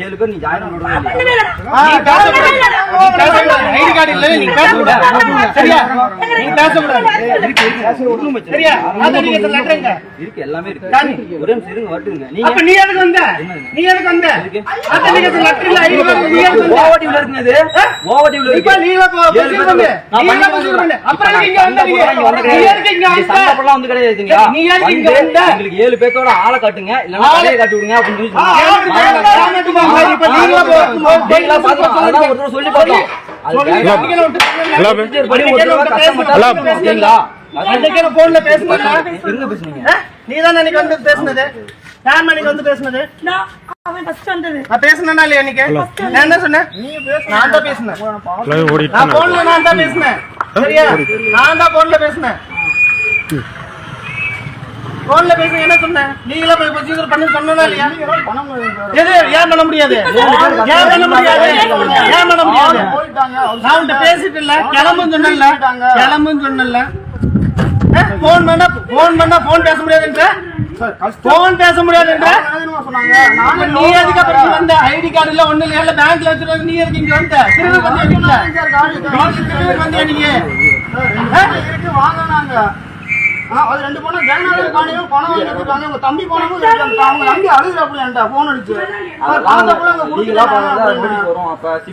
7 பேர் நீ ஜாயின் பண்ணுறது ஐடி கார்டு இல்ல நீ பேசக்கூடாது சரியா நீ பேசக்கூடாது சரியா இருக்கு எல்லாமே இருக்கு ஒரே நிமிஷம் இருங்க வரட்டுங்க நீங்க அப்ப நீ எதுக்கு வந்த அத்தனிகேஷன் லெட்டர் இல்ல ஐடி கார்டு நீ எதுக்கு ஓவர்டியூல இருக்குங்க இது ஓவர்டியூல இருக்கு இப்ப நீங்க பண்ணு அப்புறம் நீங்க வந்தீங்க நீ எதுக்கு இங்க வந்த சம்பளம் வந்து கிடையாதுங்க நீ எதுக்கு இங்க வந்த உங்களுக்கு 7 பேத்தோட ஆளை காட்டுங்க இல்லனா தலைய காட்டி விடுங்க அப்படி சொல்லி பார்த்தோம் நீதான் அன்னைக்கு வந்து பேசுனது யார் மணிக்கு வந்து பேசுனது பேசுனா இல்லையா இன்னைக்கு நான் என்ன சொன்னேன் நான் தான் பேசினேன் நான் போன்ல நான் தான் பேசினேன் சரியா நான் தான் போன்ல பேசினேன் போன்ல பேச என்ன சொன்னேன் நீங்களா போய் ப்ரொசீஜர் பண்ணி சொன்னா இல்லையா எது ஏன் பண்ண முடியாது ஏன் பண்ண முடியாது ஏன் பண்ண முடியாது நான் உன்கிட்ட பேசிட்டு இல்ல கிளம்புன்னு சொன்னல போன் பண்ணா போன் பேச முடியாதுன்ற போன் பேச முடியாதுன்ற நீ எதுக்கு அப்புறம் வந்த ஐடி கார்டு இல்ல ஒண்ணு இல்ல பேங்க்ல வச்சிருக்க நீ எதுக்கு இங்க வந்த திரும்ப வந்து நீங்க வாங்கினாங்க அது 2 போன ஜெயநாதன் காணியும் பணம் வாங்கி வச்சிருக்காங்க உங்க தம்பி பணமும் அவங்க நம்பி அழுகுறாப்புல போன் அடிச்சு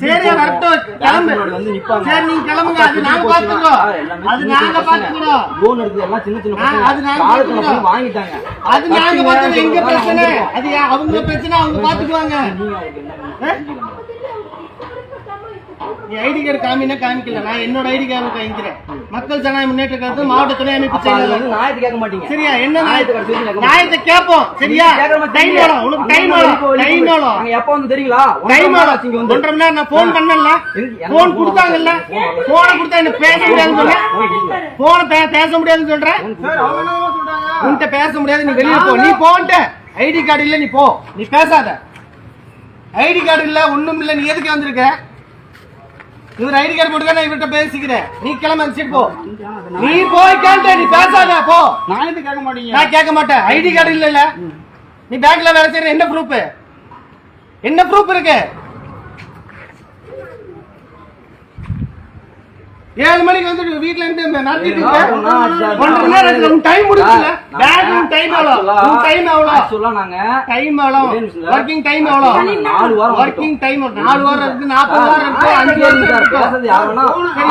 சரி வரட்டும் கிளம்பு சரி நீங்க கிளம்புங்க அது நாங்க பாத்துக்கிறோம் அது நாங்க பாத்துக்கிறோம் லோன் எடுத்து எல்லாம் சின்ன சின்ன அது நாங்க வாங்கிட்டாங்க அது நாங்க பாத்துக்கிறோம் எங்க பிரச்சனை அது அவங்க பிரச்சனை அவங்க பாத்துக்குவாங்க நீ ஐடி கார்டு காமினா காமிக்கல நான் என்னோட ஐடி கார்டு காமிக்கிறேன் மக்கள் ஜனநாயக முன்னேற்ற கழகத்து மாவட்ட துணை அமைப்பு செயலாளர் நாயத்தை கேட்க மாட்டீங்க சரியா என்ன நாயத்தை கேட்போம் சரியா டைம் ஆகும் உனக்கு டைம் ஆகும் எப்ப வந்து தெரியுங்களா டைம் ஆகும் 1.5 மணி நேரம் நான் போன் பண்ணல போன் கொடுத்தாங்கல்ல போனை கொடுத்தா என்ன பேச முடியாதுன்னு சொல்றேன் போனை பேச முடியாதுன்னு சொல்றேன் உன்கிட்ட பேச முடியாது நீ வெளியே போ நீ போன்ட்ட ஐடி கார்டு இல்ல நீ போ நீ பேசாத ஐடி கார்டு இல்ல ஒண்ணும் இல்ல நீ எதுக்கு வந்திருக்க இவர் ஐடி கார்டு போட்டுக்க நான் இவர்கிட்ட பேசிக்கிறேன் நீ கிளம்ப சீட் போ நீ போய் கேட்ட நீ பேசாத போ நான் எது கேட்க மாட்டீங்க நான் கேட்க மாட்டேன் ஐடி கார்டு இல்ல நீ பேங்க்ல வேலை செய்யற என்ன ப்ரூஃப் இருக்கு 7 மணிக்கு வந்து வீட்ல இருந்து நடத்திட்டு டைம் முடியல பேங்க் டைம் எவ்வளவு நாங்க டைம் எவ்வளவு வர்க்கிங் டைம் எவ்வளவு 4 வாரம் வர்க்கிங் டைம் 4 வாரம் இருக்கு 40 வாரம் இருக்கு 5 வாரம் இருக்கு பேசுறது யார் வேணா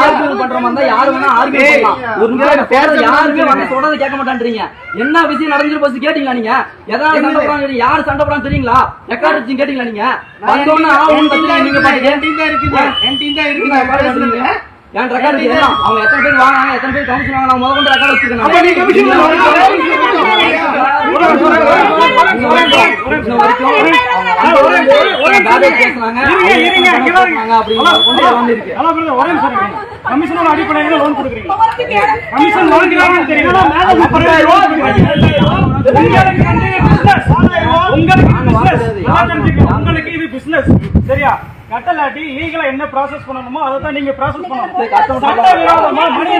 ஆர்கியூ பண்ற மாதிரி யார் வேணா ஆர்கியூ பண்ணலாம் ஒரு நிமிஷம் பேச யாருமே வந்து சொல்றத கேட்க மாட்டேன்றீங்க என்ன விஷயம் நடந்துச்சு போய் கேட்டீங்களா நீங்க எதாவது சண்டை போறாங்க யார் சண்டை போறாங்க தெரியுங்களா ரெக்கார்ட் வச்சு கேட்டீங்களா நீங்க வந்தோன்னு ஆவும் கத்துறீங்க நீங்க பாட்டுக்கு என் டீம் தான் இருக்குது ஏன் ரெக்கார்ட் எல்லாம் அவங்க எத்தனை பேர் வாங்குறாங்க எத்தனை பேர் கமிஷன் வாங்க நான் முதல்ல ரெக்கார்ட் வச்சிருக்கேன் கமிஷனோட அடிப்படையில லோன் கொடுக்குறீங்க கமிஷன் வாங்குறாங்கன்னு தெரியுமா உங்களுக்கு இது பிசினஸ் சரியா கட்டலாட்டி லீகலா என்ன ப்ராசஸ் பண்ணணுமோ அதை தான் நீங்க ப்ராசஸ் பண்ணணும் சட்டவிரோதமா மணி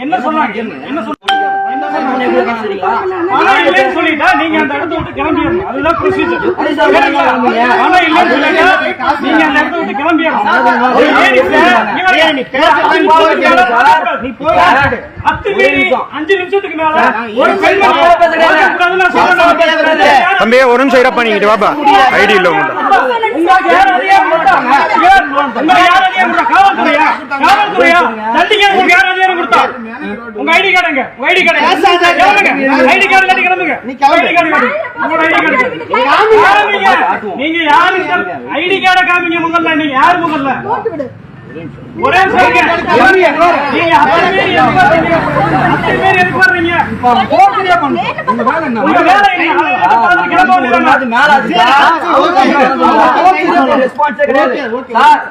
என்ன சொன்னாங்க சொல்லிட்டா நீங்க அந்த இடத்த விட்டு கிளம்பிடணும் அதுதான் ப்ரொசீஜர் நீங்க அந்த இடத்த விட்டு கிளம்பிடணும் 5 நிமிஷத்துக்கு மேல ஒரு தம்பி ஒரு நிமிஷம் இருப்பா நீங்க வாப்பா ஐடி இல்ல உங்களுக்கு யார் அதிகாரம் கொடுத்தாங்க காவல்துறையா தண்டிக்க யார் அதிகாரம் கொடுத்தா உங்க ஐடி கார்டுங்க ஐடி கார்டு ஐடி கார்டு கட்டி கிளம்புங்க நீங்க யாரு ஐடி கார்டை காமிங்க முதல்ல நீங்க யாரு முதல்ல ஒரே நீங்க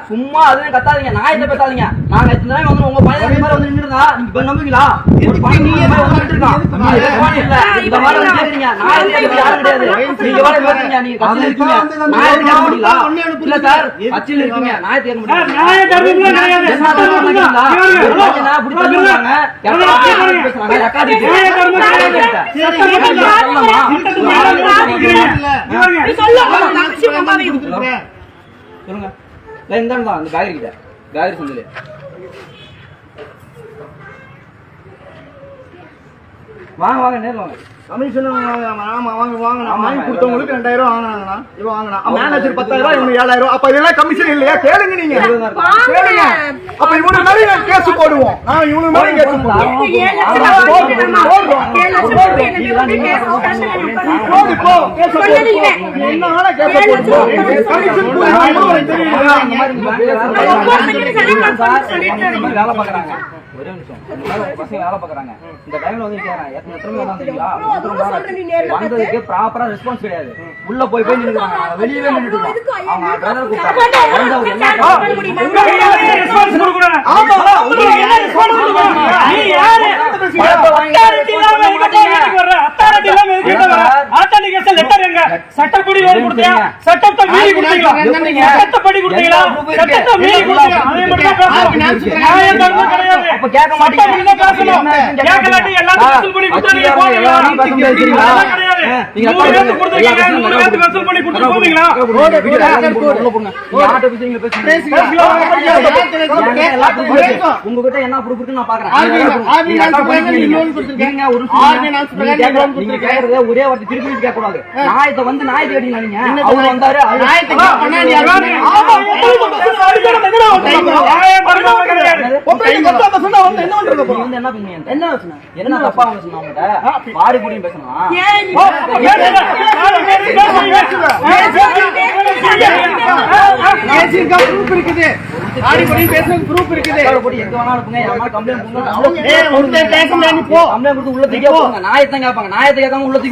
சும்மா அது கத்தாதீங்க நாயத்தை பேசாதீங்க நாங்க வந்து உங்க பையன் மாதிரி வந்து நின்றுதா நீங்க நம்புவீங்களா வாங்க வாங்க நேர்ல வாங்க. கமிஷன் வாங்கி கொடுத்தவங்களுக்கு 2000 வாங்கினாங்கண்ணா. இவன் வாங்கினா மேனேஜர் 10000, இவங்க 7000. அப்ப இதெல்லாம் கமிஷன் இல்லையா? கேளுங்க நீங்க, கேளுங்க. அப்ப இவனு மேல கேஸ் போடுவோம். நான் இவனு மேல கேஸ் போடுவோம். என்ன கேஸ் போடுவோம்? கமிஷன் வேலை பாக்குறாங்க. ஒரே நிமிஷம், பசங்க வேலை பாக்குறாங்க. இந்த டைம்ல வந்து வந்ததுக்கு ப்ராப்பரா ரெஸ்பான்ஸ் கிடையாது. உள்ள போய் நின்னுறாங்க, வெளியவே நின்னுட்டு அவங்க பிரதர் சட்டப்படி சட்டத்தை மீறி கொடுத்தீங்களா? சட்டப்படி கொடுத்தீங்களா? சட்டத்தை மீறி அப்ப கேட்க மாட்டீங்க. கேட்கலாட்டி எல்லாத்தையும் வசூல் பண்ணி கொடுத்தீங்க போவீங்களா? உங்ககிட்ட என்ன ப்ரூஃப் இருக்குன்னு நான் பாக்குறேன். ஒரே வார்த்தை திருப்பி கேட்க கூடாது. நாயத்தை வந்து நாயத்தை அடிங்க. நீங்க அவங்க வந்தாரு என்ன தப்பா பாடி புடியும் பேசணும். நாயத்தான் கேட்பாங்க. நாயத்தை கேட்காம உள்ள தூக்கி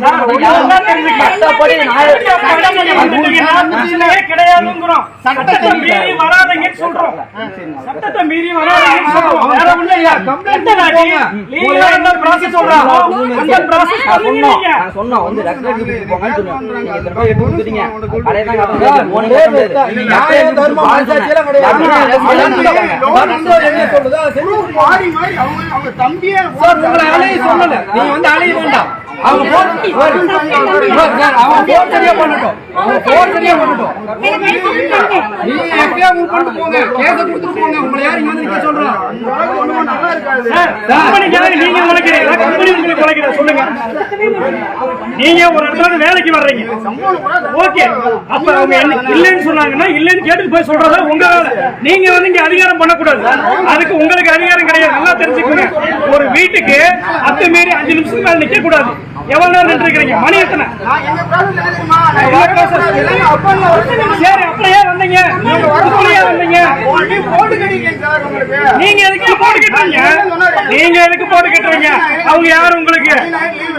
சட்டத்தை மீறி வராதீங்கன்னு சொல்றோம். சட்டத்தை மீறி வராதீங்கன்னு சொல்றோம். வேற ஒண்ணு இல்ல. கம்ப்ளைண்ட் லீகலா என்ன ப்ராசஸ் சொல்றாங்க அந்த ப்ராசஸ் பண்ணுவீங்க. நான் சொன்னா வந்து ரெக்கார்ட் போங்கன்னு சொன்னேன். நீங்க இந்த ரூபாய் எடுத்து கொடுத்தீங்க. கடை தான் காட்டுங்க. போனே கிடையாது. நியாய தர்ம மனசாட்சியல கிடையாது. என்ன சொல்றதா செஞ்சு மாறி மாறி அவங்க தம்பியே சார் உங்களை அலைய சொல்லல. நீங்க வந்து அலைய வேண்டாம். அவங்க போன் சரியா பண்ணட்டும். அவங்க போன் சரியா பண்ணட்டும். நீங்க எப்படியா மூவ் பண்ணிட்டு போங்க. கேஸ கொடுத்துட்டு போங்க. உங்களை யார் இங்க வந்து நிக்க சொல்றா? நல்லா இருக்காது சார். கம்பெனிக்காக நீங்க உழைக்கிறீங்களா? கம்பெனி உங்களுக்கு உழைக்கிறதா சொல்லுங்க. நீங்க ஒரு இடத்துல வேலைக்கு வர்றீங்க. ஓகே. அப்ப அவங்க இல்லன்னு சொன்னாங்கன்னா இல்லன்னு கேட்டு போய் சொல்றதா உங்க வேலை. நீங்க வந்து இங்க அதிகாரம் பண்ணக்கூடாது. அதுக்கு உங்களுக்கு அதிகாரம் கிடையாது. நல்லா தெரிஞ்சுக்கோங்க. ஒரு வீட்டுக்கு அத்துமீறி 5 நிமிஷத்துக்கு மேல நிக்க கூடாது. எவ்வளவு நேரம் நின்று இருக்கீங்க? மணி எத்தனை? சரி, அப்படியே வந்தீங்க. நீங்க எதுக்கு போட்டு கட்டுறீங்க? நீங்க எதுக்கு போட்டு கட்டுறீங்க? அவங்க யாரு உங்களுக்கு?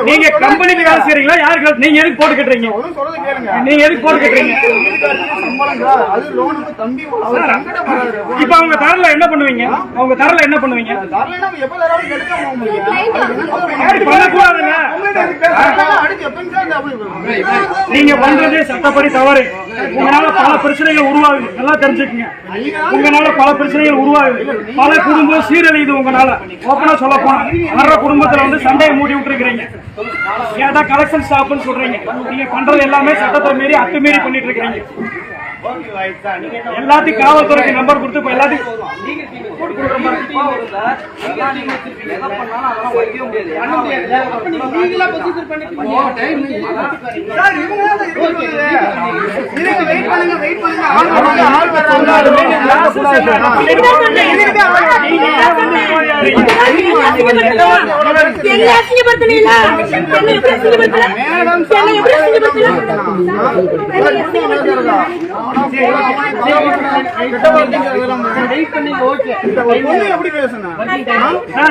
நீங்க கம்பெனிக்கு வேலை செய்றீங்களா? யாருக்கு? நீங்க எதுக்கு போட்டு கட்டுறீங்க? நீங்க எதுக்கு போட்டு கட்டுறீங்க? இப்ப அவங்க தரல என்ன பண்ணுவீங்க? அவங்க தரல என்ன பண்ணுவீங்க? பண்ணக்கூடாதுங்க. நீங்க பண்றதே சட்டப்படி தவறு. உங்களால பல பிரச்சனைகள் உருவாகுது. நல்லா தெரிஞ்சுக்கங்க. உங்களால பல பிரச்சனைகள் உருவாகுது. பல குடும்பம் சீரழியுது. உங்களால ஓப்பனா சொல்ல போனா வர்ற குடும்பத்துல வந்து சண்டையை மூடி விட்டுருக்கீங்க. ஏதா கலெக்ஷன் ஸ்டாப்னு சொல்றீங்க. நீங்க பண்றது எல்லாமே சட்டத்தை மீறி அத்துமீறி பண்ணிட்டு இருக்கீங்க. எல்லாத்தையும் காவல்துறைக்கு நம்பர் கொடுத்து இப்ப எல்லாத்தையும்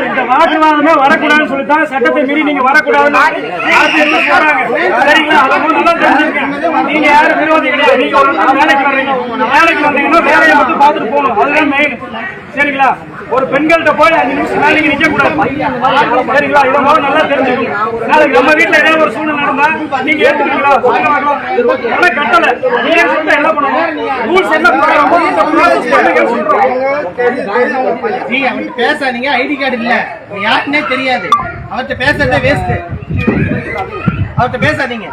இந்த வாக்குவாதமே வரக்கூடாதுன்னு சொல்லித்தான் சட்டத்தை மீறி நீங்க வரக்கூடாதுன்னு சரிங்களா? நீங்க யாரும் விரோதி கிடையாது. நீங்க வேலைக்கு வர்றீங்க. வேலைக்கு வந்தீங்கன்னா வேலையை மட்டும் பார்த்துட்டு போகணும். அதுதான் மெயின். சரிங்களா? ஒரு பெண்கள்கிட்ட போய் 5 நிமிஷம் நாளைக்கு நிக்க கூடாது. சரிங்களா? இதை முதல்ல நல்லா தெரிஞ்சுக்கணும். நாளைக்கு நம்ம வீட்டுல ஏதாவது ஒரு சூழ்நிலை நடந்தா நீங்க ஏத்துக்கிறீங்களா? சொல்லுங்க பார்க்கலாம். ஆனா கட்டளை நீங்க சொல்லிட்டு என்ன பண்ணணும்? ரூல்ஸ் என்ன போடுறாங்க? இந்த ப்ராசஸ் பண்ணுங்க சொல்றோம். நீ அவன் பேசாதீங்க. ஐடி கார்டு இல்ல, யாருன்னே தெரியாது. அவர்கிட்ட பேசுறதே வேஸ்ட். அவர்கிட்ட பேசாதீங்க.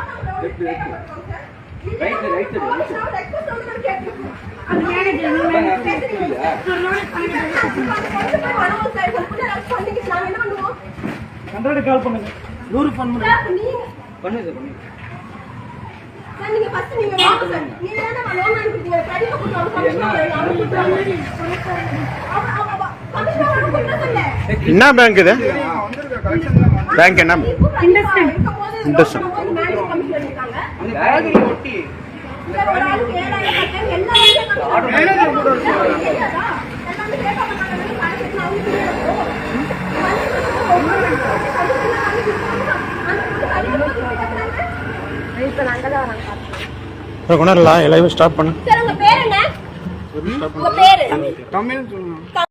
கால் பண்ணுங்க. 100 ஃபோன் பண்ணுங்க. நீங்க ஃபர்ஸ்ட் நீங்க வாங்க சார். நீங்க என்ன லோன் அனுப்பிட்டீங்க? கடிதம் கொடுத்து அவங்க என்ன பேங்க் இது? பேங்க் என்ன? இண்டஸ்ட்ரியல் கொண்டாடலாம். எல்லாமே ஸ்டாப் பண்ணு. சார் உங்க பேர் என்ன? உங்க பேரு தமிழ் சொல்லுங்க.